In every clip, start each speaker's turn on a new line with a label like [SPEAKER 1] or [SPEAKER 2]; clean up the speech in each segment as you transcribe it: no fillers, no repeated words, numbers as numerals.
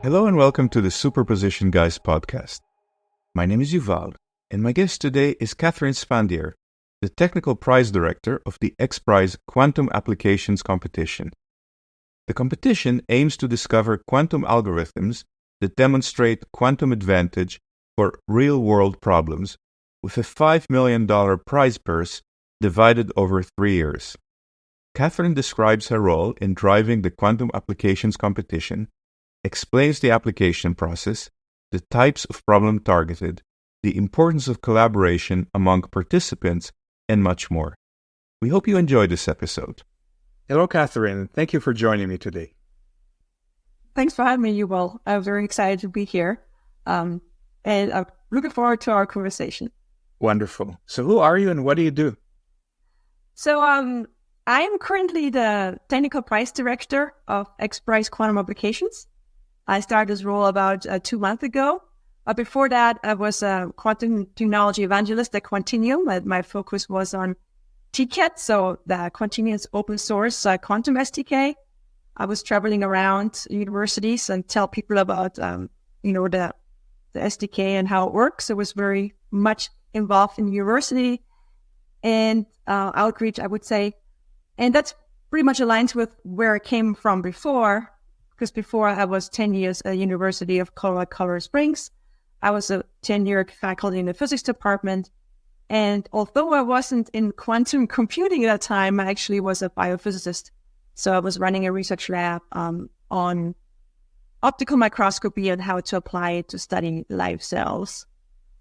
[SPEAKER 1] Hello and welcome to the Superposition Guys podcast. My name is Yuval, and my guest today is Kathrin Spendier, the Technical Prize Director of the XPRIZE Quantum Applications competition. The competition aims to discover quantum algorithms that demonstrate quantum advantage for real-world problems, with a $5 million prize purse divided over 3 years. Kathrin describes her role in driving the Quantum Applications competition, explains the application process, the types of problem targeted, the importance of collaboration among participants, and much more. We hope you enjoy this episode.
[SPEAKER 2] Hello, Kathrin. Thank you for joining me today.
[SPEAKER 3] Thanks for having me, Yuval. I'm very excited to be here, and I'm looking forward to our conversation.
[SPEAKER 2] Wonderful. So who are you and what do you do?
[SPEAKER 3] So I am currently the Technical Prize Director of XPRIZE Quantum Applications. I started this role about 2 months ago. Before that, I was a quantum technology evangelist at Quantinuum. My focus was on TCAT, so the Quantinuum's open source quantum SDK. I was traveling around universities and tell people about, the SDK and how it works. I was very much involved in university and outreach, I would say. And that's pretty much aligns with where I came from before, because before I was 10 years at the University of Colorado Springs. I was a tenured faculty in the physics department. And although I wasn't in quantum computing at that time, I actually was a biophysicist. So I was running a research lab on optical microscopy and how to apply it to study live cells.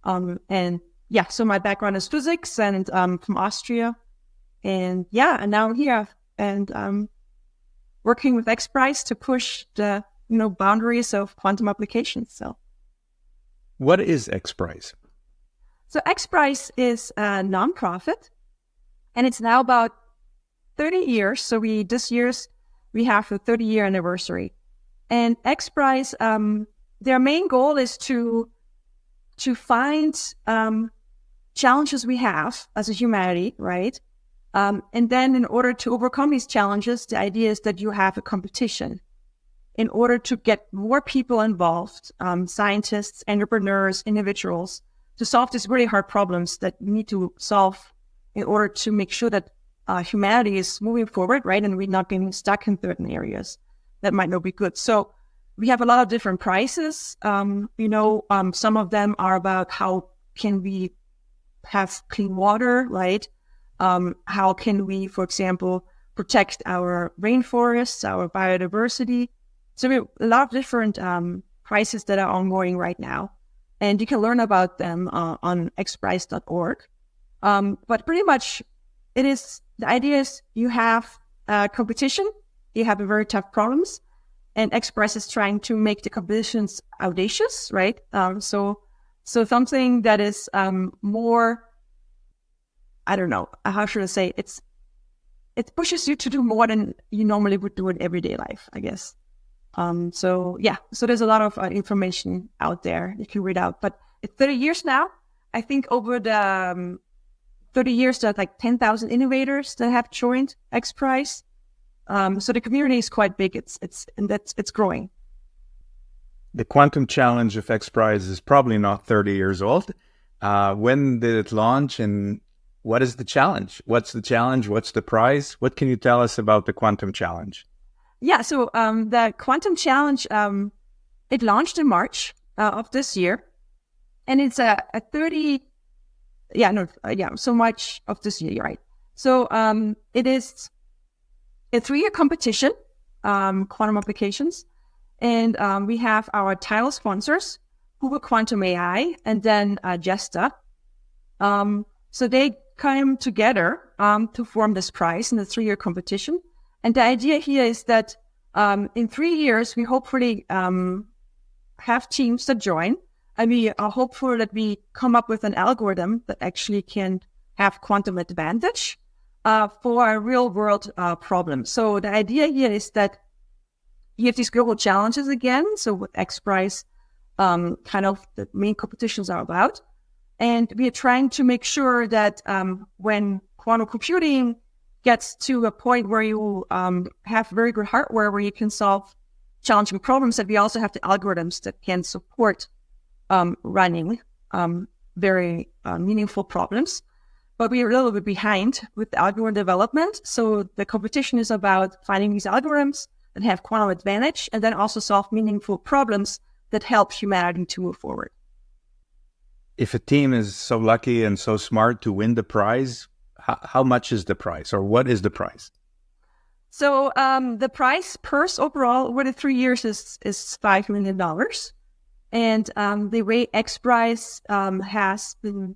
[SPEAKER 3] So my background is physics and from Austria. And now I'm here and working with XPRIZE to push the boundaries of quantum applications. So,
[SPEAKER 2] what is XPRIZE?
[SPEAKER 3] So XPRIZE is a nonprofit, and it's now about 30 years. So this year we have a 30-year anniversary. And XPRIZE, their main goal is to find challenges we have as a humanity, right? And then in order to overcome these challenges, the idea is that you have a competition in order to get more people involved, scientists, entrepreneurs, individuals, to solve these really hard problems that we need to solve in order to make sure that humanity is moving forward, right? And we're not getting stuck in certain areas that might not be good. So we have a lot of different prizes. Some of them are about how can we have clean water, right? How can we, for example, protect our rainforests, our biodiversity? So we have a lot of different prizes that are ongoing right now. And you can learn about them on xprize.org. But pretty much the idea is you have a competition, you have very tough problems, and XPRIZE is trying to make the competitions audacious, right? So something that is more, I don't know, how should I say, it pushes you to do more than you normally would do in everyday life, I guess. So there's a lot of information out there you can read out, but it's 30 years now. I think over the 30 years, there's like 10,000 innovators that have joined XPRIZE. So the community is quite big. It's growing.
[SPEAKER 2] The quantum challenge of XPRIZE is probably not 30 years old. When did it launch and what is the challenge? What's the challenge? What's the prize? What can you tell us about the quantum challenge?
[SPEAKER 3] Yeah, so the Quantum Challenge, it launched in March of this year, and it's so March of this year, right? So it is a 3-year competition, Quantum Applications, and we have our title sponsors, Google Quantum AI, and then Jesta. So they came together to form this prize in the 3-year competition. And the idea here is that in 3 years, we hopefully have teams that join, and we are hopeful that we come up with an algorithm that actually can have quantum advantage for a real-world problem. So the idea here is that you have these global challenges again. So what XPRIZE kind of the main competitions are about. And we are trying to make sure that when quantum computing gets to a point where you have very good hardware where you can solve challenging problems, that we also have the algorithms that can support running very meaningful problems. But we are a little bit behind with algorithm development. So the competition is about finding these algorithms that have quantum advantage and then also solve meaningful problems that help humanity to move forward.
[SPEAKER 2] If a team is so lucky and so smart to win the prize, how much is the prize, or what is the prize?
[SPEAKER 3] So the prize purse overall over the 3 years is $5 million. And the way XPRIZE has been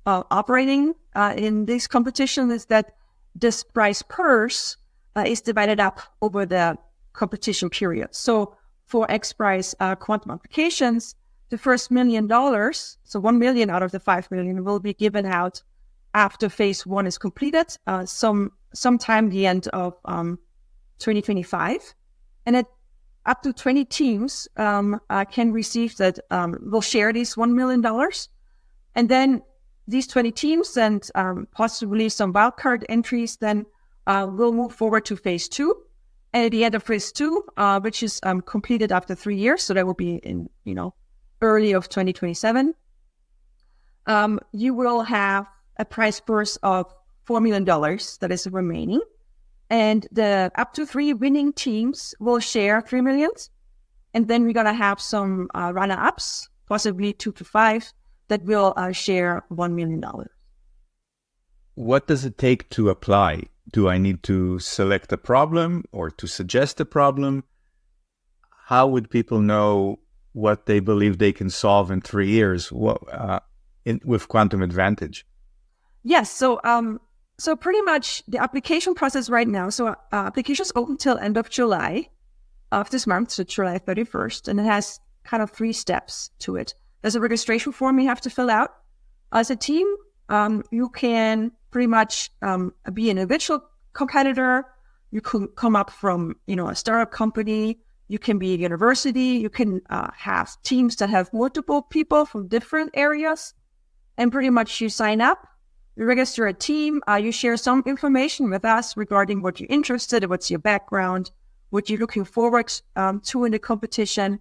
[SPEAKER 3] operating in this competition is that this prize purse is divided up over the competition period. So for XPRIZE Quantum Applications, the first $1 million, so 1 million out of the 5 million, will be given out after phase 1 is completed, sometime the end of 2025. And up to 20 teams can receive that, will share these $1 million. And then these 20 teams and possibly some wildcard entries then will move forward to phase 2. And at the end of phase 2, which is completed after 3 years, so that will be in, early of 2027, you will have a prize purse of $4 million that is remaining. And the up to 3 winning teams will share $3 million. And then we're going to have some runner-ups, possibly 2 to 5, that will share $1 million.
[SPEAKER 2] What does it take to apply? Do I need to select a problem or to suggest a problem? How would people know what they believe they can solve in 3 years with quantum advantage?
[SPEAKER 3] Yes. So pretty much the application process right now. So applications open till end of July of this month, so July 31st, and it has kind of 3 steps to it. There's a registration form you have to fill out. As a team, you can pretty much be an individual competitor. You can come up from, a startup company. You can be a university. You can have teams that have multiple people from different areas. And pretty much you sign up, you register a team, you share some information with us regarding what you're interested in, what's your background, what you're looking forward to in the competition.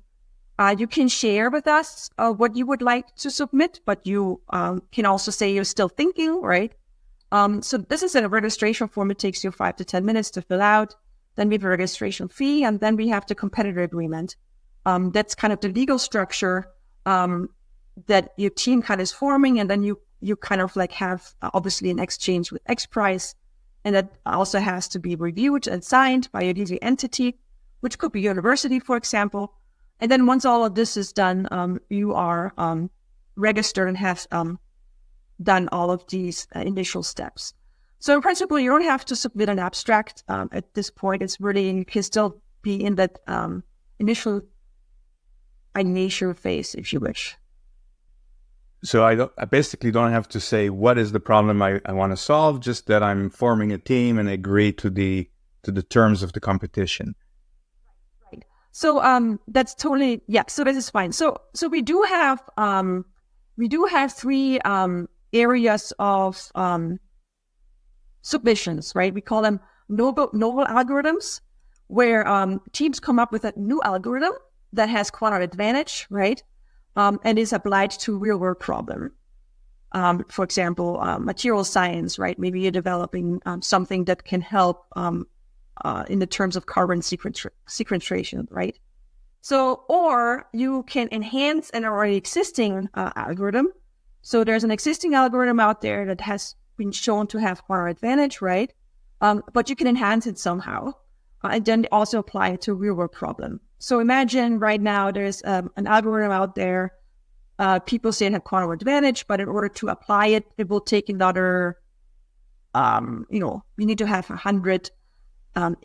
[SPEAKER 3] You can share with us what you would like to submit, but you can also say you're still thinking, right? So this is a registration form. It takes you 5 to 10 minutes to fill out. Then we have a registration fee, and then we have the competitor agreement. That's kind of the legal structure that your team kind of is forming, and then you kind of like have obviously an exchange with XPRIZE, and that also has to be reviewed and signed by a legal entity, which could be a university, for example. And then once all of this is done, you are registered and have done all of these initial steps. So in principle, you don't have to submit an abstract at this point. It's really, you can still be in that initial ideation phase, if you wish.
[SPEAKER 2] So I basically don't have to say what is the problem I want to solve, just that I'm forming a team and agree to the terms of the competition.
[SPEAKER 3] Right. So that's totally, yeah. So this is fine. So we do have 3 areas of submissions, right? We call them novel algorithms, where teams come up with a new algorithm that has quantum advantage, right? And is applied to real-world problem. For example, material science, right? Maybe you're developing something that can help in the terms of carbon sequestration, right? So, or you can enhance an already existing algorithm. So there's an existing algorithm out there that has been shown to have quantum advantage, right? But you can enhance it somehow, and then also apply it to a real-world problem. So imagine right now there's an algorithm out there. People say it has quantum advantage, but in order to apply it, it will take another, you need to have 100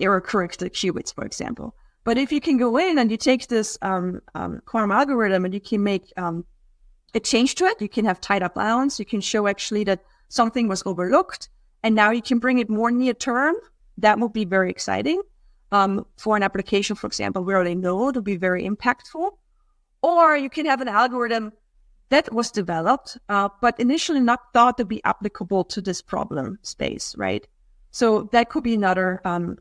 [SPEAKER 3] error-corrected qubits, for example. But if you can go in and you take this quantum algorithm and you can make a change to it, you can have tied up bounds, you can show actually that something was overlooked, and now you can bring it more near term. That would be very exciting. For an application, for example, where they know it'll be very impactful. Or you can have an algorithm that was developed, but initially not thought to be applicable to this problem space, right? So that could be another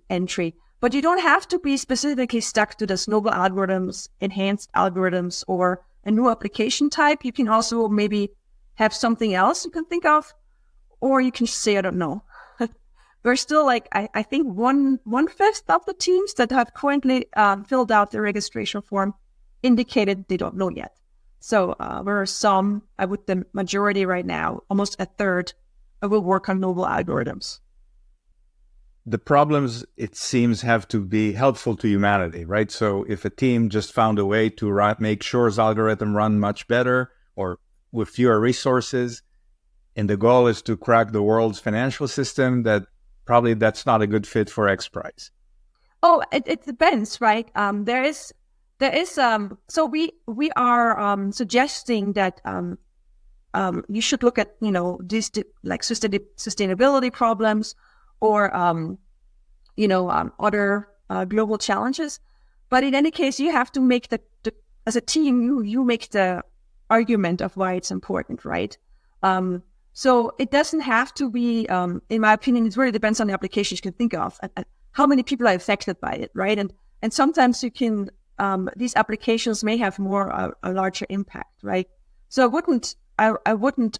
[SPEAKER 3] entry. But you don't have to be specifically stuck to this novel algorithms, enhanced algorithms, or a new application type. You can also maybe have something else you can think of, or you can say, I don't know. We're still like, I think one-fifth of the teams that have currently filled out the registration form indicated they don't know yet. So there are some, I would the majority right now, almost a third, will work on novel algorithms.
[SPEAKER 2] The problems, it seems, have to be helpful to humanity, right? So if a team just found a way to make Shor's algorithm run much better or with fewer resources, and the goal is to crack the world's financial system, that's not a good fit for XPRIZE.
[SPEAKER 3] Oh, it depends, right? So we are suggesting that you should look at, these like sustainability problems or other global challenges. But in any case, you have to make as a team, you make the argument of why it's important, right? So it doesn't have to be, in my opinion, it really depends on the applications you can think of and how many people are affected by it, right? And sometimes you can, these applications may have a larger impact, right? So I wouldn't,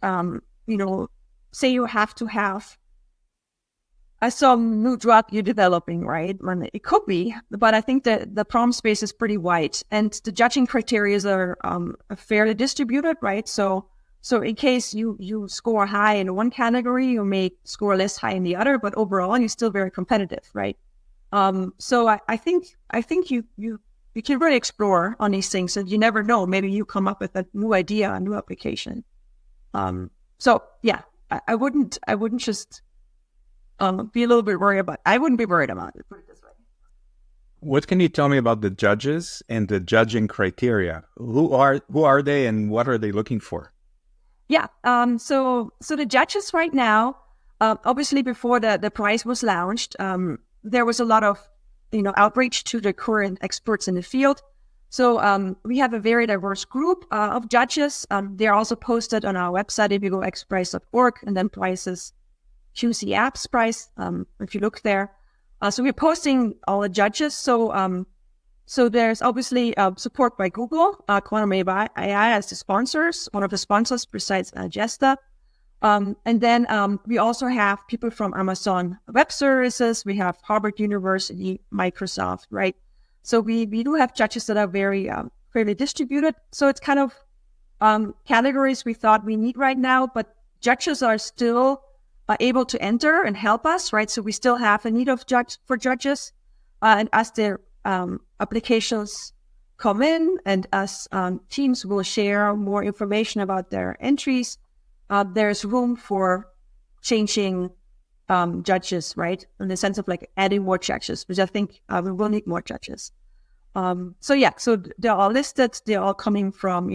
[SPEAKER 3] say you have to have some new drug you're developing, right? It could be, but I think that the problem space is pretty wide, and the judging criteria are fairly distributed, right? So in case you score high in one category, you may score less high in the other, but overall you're still very competitive, right? So I think you can really explore on these things, and you never know. Maybe you come up with a new idea, a new application. So yeah, I wouldn't just be a little bit worried about. I wouldn't be worried about it. Put it this way.
[SPEAKER 2] What can you tell me about the judges and the judging criteria? Who are they, and what are they looking for?
[SPEAKER 3] Yeah. So the judges right now, obviously before the prize was launched, there was a lot of, outreach to the current experts in the field. So we have a very diverse group of judges. They're also posted on our website if you go xprize.org, and then prizes, choose the apps prize, if you look there. So we're posting all the judges. So there's obviously support by Google, Quantum AI as the sponsors, one of the sponsors besides Gesta. And then we also have people from Amazon Web Services. We have Harvard University, Microsoft, right? So we do have judges that are very fairly distributed. So it's kind of categories we thought we need right now, but judges are still able to enter and help us, right? So we still have a need for judges. And as their applications come in, and as teams will share more information about their entries, there's room for changing judges, right? In the sense of like adding more judges, which I think we will need more judges. So they're all listed. They're all coming from,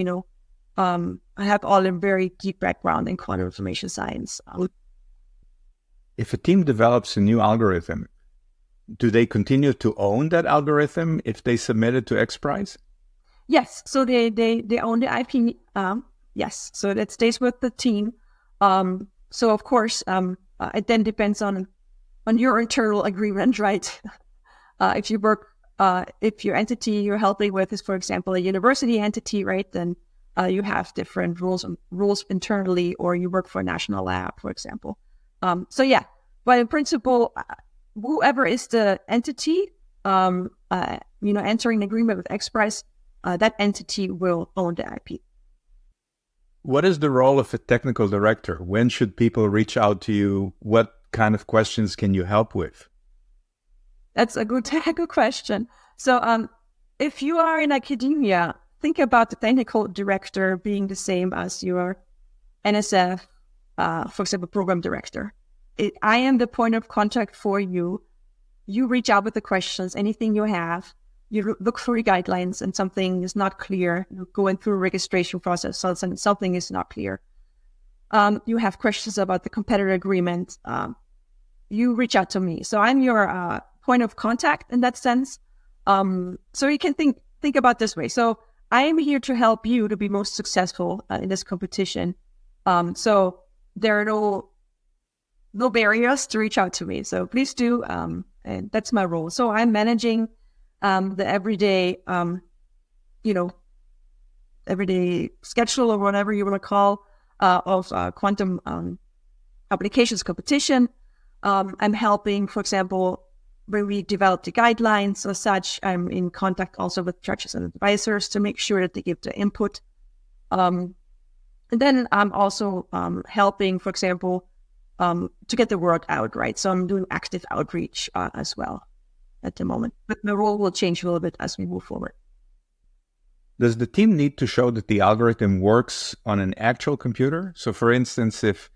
[SPEAKER 3] I have all a very deep background in quantum information science.
[SPEAKER 2] If a team develops a new algorithm, do they continue to own that algorithm if they submit it to XPRIZE?
[SPEAKER 3] Yes. So they own the IP. Yes. So it stays with the team. So of course, it then depends on your internal agreement, right? If you work, if your entity you're helping with is, for example, a university entity, right? Then you have different rules internally, or you work for a national lab, for example. So yeah, but in principle, whoever is the entity, entering an agreement with XPRIZE, that entity will own the IP.
[SPEAKER 2] What is the role of a technical director? When should people reach out to you? What kind of questions can you help with?
[SPEAKER 3] That's a good question. So if you are in academia, think about the technical director being the same as your NSF, for example, program director. I am the point of contact for you. You reach out with the questions, anything you have. You look through guidelines and something is not clear. You're going through a registration process, and something is not clear. You have questions about the competitor agreement. You reach out to me. So I'm your point of contact in that sense. So you can think about this way. So I am here to help you to be most successful in this competition. So there are no barriers to reach out to me. So please do. And that's my role. So I'm managing the everyday, everyday schedule or whatever you want to call of quantum applications competition. I'm helping, for example, when we develop the guidelines or such, I'm in contact also with judges and advisors to make sure that they give the input. And then I'm also helping, for example, to get the word out, right? So I'm doing active outreach as well at the moment. But my role will change a little bit as we move forward.
[SPEAKER 2] Does the team need to show that the algorithm works on an actual computer? So for instance, if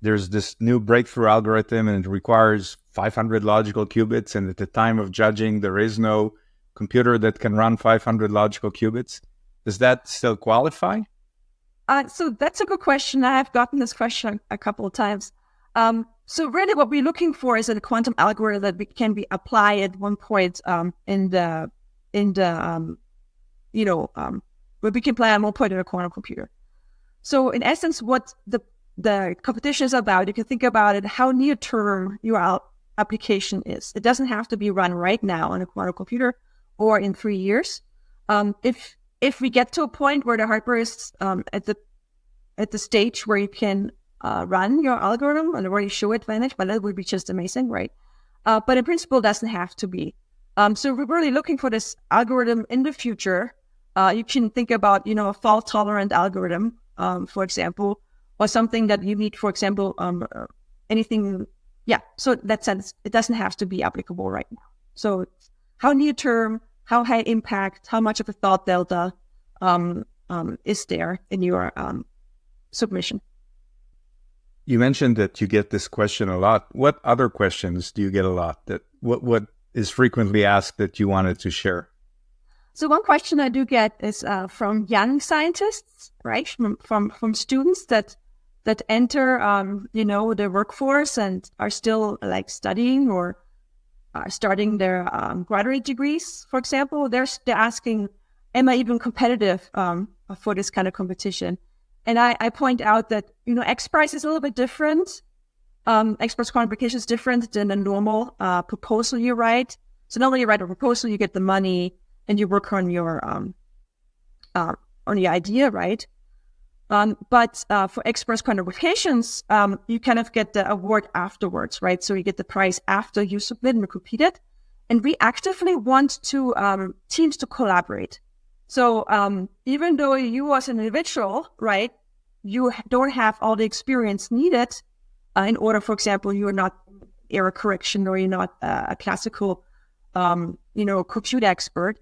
[SPEAKER 2] there's this new breakthrough algorithm and it requires 500 logical qubits, and at the time of judging, there is no computer that can run 500 logical qubits, does that still qualify?
[SPEAKER 3] So that's a good question. I have gotten this question a couple of times. So really what we're looking for is a quantum algorithm that can be applied at one point where we can apply at one point in a quantum computer. So in essence, what the competition is about, you can think about it, how near term your application is. It doesn't have to be run right now on a quantum computer or in 3 years. If we get to a point where the hardware is at the stage where you can run your algorithm and already show advantage, but that would be just amazing, right? But in principle, it doesn't have to be. So we're really looking for this algorithm in the future. You can think about, a fault-tolerant algorithm, for example, or something that you need, for example, anything. Yeah, so in that sense, it doesn't have to be applicable right now. So how near-term, how high impact, how much of a thought delta is there in your submission?
[SPEAKER 2] You mentioned that you get this question a lot. What other questions do you get a lot? What is frequently asked that you wanted to share?
[SPEAKER 3] So one question I do get is from young scientists, right? From students that enter, the workforce and are still like studying or are starting their graduate degrees, for example. They're asking, am I even competitive for this kind of competition? And I point out that, XPRIZE is a little bit different. XPRIZE Quantum Applications is different than a normal proposal you write. So normally you write a proposal, you get the money, and you work on your idea, right? But for XPRIZE Quantum Applications, you kind of get the award afterwards, right? So you get the prize after you submit and compete it. And we actively want teams to collaborate. So even though you as an individual, right, you don't have all the experience needed in order, for example, you're not error correction or you're not a classical, compute expert.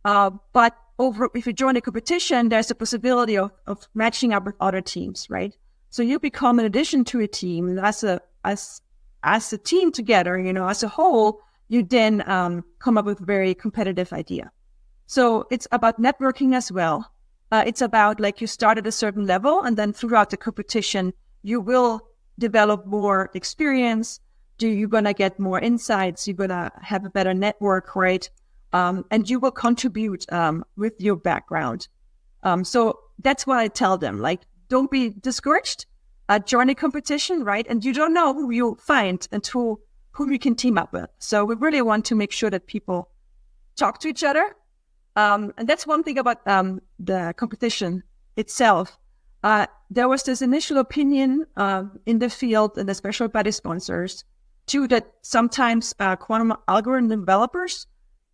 [SPEAKER 3] But if you join a competition, there's a possibility of matching up with other teams, right? So you become an addition to a team, and as a team together, as a whole, you then come up with a very competitive idea. So it's about networking as well. It's about like you start at a certain level, and then throughout the competition, you will develop more experience. You're going to get more insights. You're going to have a better network, right? And you will contribute with your background. So that's what I tell them. Like, don't be discouraged. Join a competition, right? And you don't know who you'll find and who you can team up with. So we really want to make sure that people talk to each other. And that's one thing about the competition itself. There was this initial opinion in the field, and especially by the sponsors, too, that sometimes quantum algorithm developers,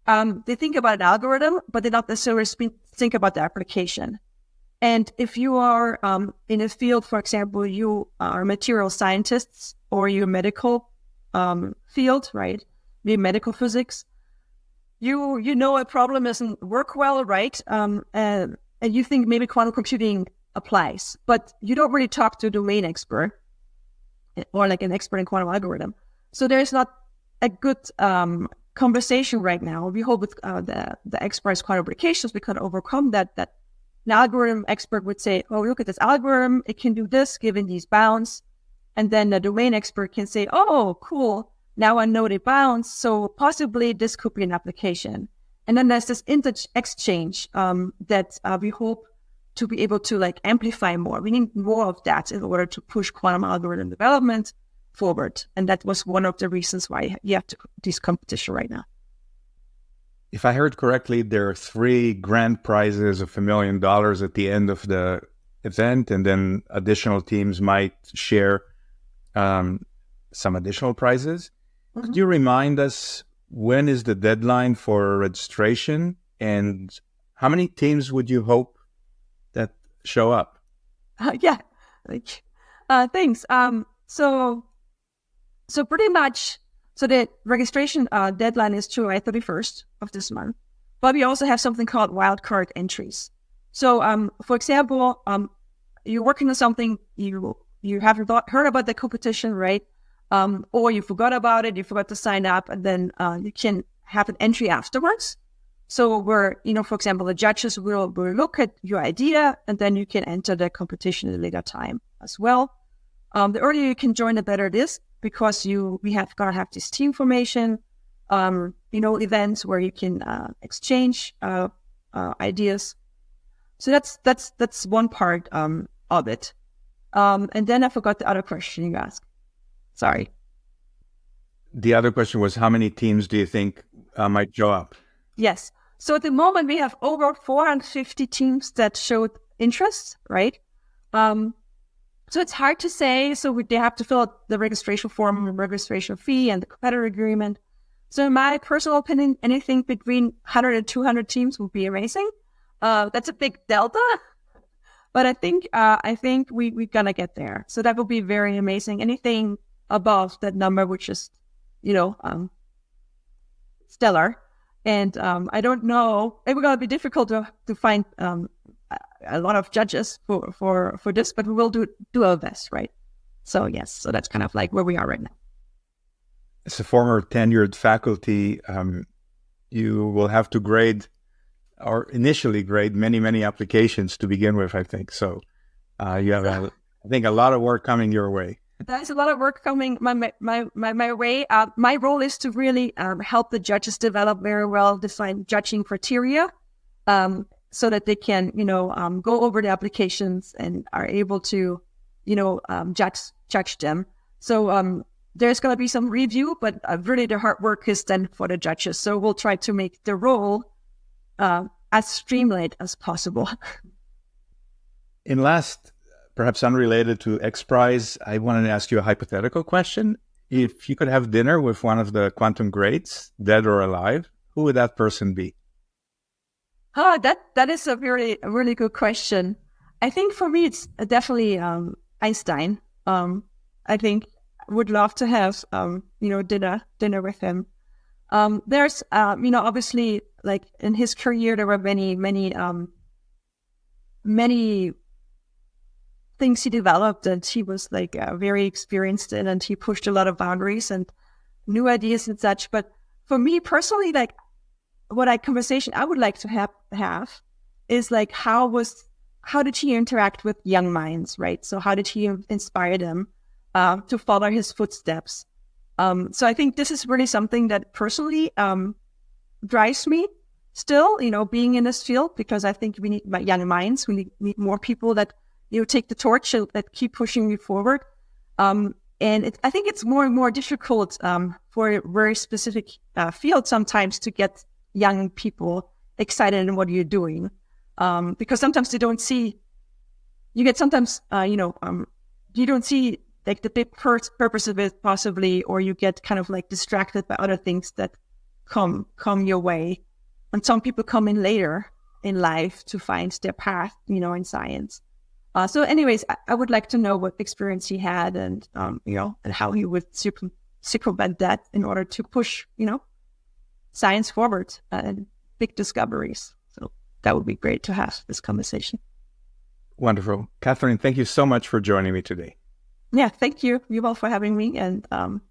[SPEAKER 3] they think about an algorithm, but they not necessarily think about the application. And if you are in a field, for example, you are material scientists or you're medical field, right? Maybe medical physics. You know a problem doesn't work well, right? And you think maybe quantum computing applies, but you don't really talk to a domain expert or like an expert in quantum algorithm. So there's not a good conversation right now. We hope with the XPRIZE Quantum Applications we can overcome that an algorithm expert would say, oh, look at this algorithm, it can do this given these bounds. And then the domain expert can say, oh, cool, now I know the bounds, so possibly this could be an application. And then there's this exchange that we hope to be able to like amplify more. We need more of that in order to push quantum algorithm development forward. And that was one of the reasons why you have this competition right now.
[SPEAKER 2] If I heard correctly, there are 3 grand prizes of $1 million at the end of the event, and then additional teams might share some additional prizes. Mm-hmm. Could you remind us, when is the deadline for registration, and how many teams would you hope that show up?
[SPEAKER 3] Thanks. So pretty much, so the registration deadline is July 31st of this month. But we also have something called wildcard entries. So, for example, you're working on something, you haven't heard about the competition, right? Or you forgot about it, you forgot to sign up, and then you can have an entry afterwards. So where, for example, the judges will look at your idea, and then you can enter the competition at a later time as well. The earlier you can join, the better it is, because we have got to have this team formation, events where you can exchange ideas. So that's one part of it. And then I forgot the other question you asked. Sorry.
[SPEAKER 2] The other question was, how many teams do you think might show up?
[SPEAKER 3] Yes. So at the moment, we have over 450 teams that showed interest, right? So it's hard to say. So they have to fill out the registration form, the registration fee, and the competitor agreement. So in my personal opinion, anything between 100 and 200 teams would be amazing. That's a big delta, but I think we're gonna get there. So that would be very amazing. Anything above that number, which is, stellar. And I don't know, it will be difficult to find a lot of judges for this, but we will do our best, right? So yes, so that's kind of like where we are right now.
[SPEAKER 2] As a former tenured faculty, you will have to grade, or initially grade, many applications to begin with, I think. So you have, I think, a lot of work coming your way.
[SPEAKER 3] There's a lot of work coming my way. My role is to really help the judges develop very well-defined judging criteria, so that they can, go over the applications and are able to, judge them. So there's going to be some review, but really the hard work is done for the judges. So we'll try to make the role as streamlined as possible.
[SPEAKER 2] In last, perhaps unrelated to XPRIZE, I wanted to ask you a hypothetical question. If you could have dinner with one of the quantum greats, dead or alive, who would that person be?
[SPEAKER 3] Oh, that is a really good question. I think for me, it's definitely Einstein. I think I would love to have dinner with him. There's obviously, like in his career, there were many things he developed, and he was like very experienced in, and he pushed a lot of boundaries and new ideas and such. But for me personally, like conversation I would like to have is like, how did he interact with young minds, right? So how did he inspire them to follow his footsteps? So I think this is really something that personally drives me still, being in this field, because I think we need young minds. We need more people that take the torch, that keep pushing me forward. And I think it's more and more difficult for a very specific field sometimes to get young people excited in what you're doing, because sometimes they don't see. You get sometimes, you don't see like the big purpose of it possibly, or you get kind of like distracted by other things that come your way. And some people come in later in life to find their path, in science. So anyways, I would like to know what experience he had, and, and how he would circumvent that in order to push, science forward and big discoveries. So that would be great to have this conversation.
[SPEAKER 2] Wonderful. Kathrin, thank you so much for joining me today.
[SPEAKER 3] Yeah, thank you, Yuval, for having me, and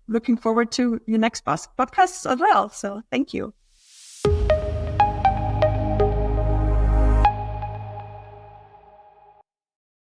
[SPEAKER 3] looking forward to your next podcast as well. So thank you.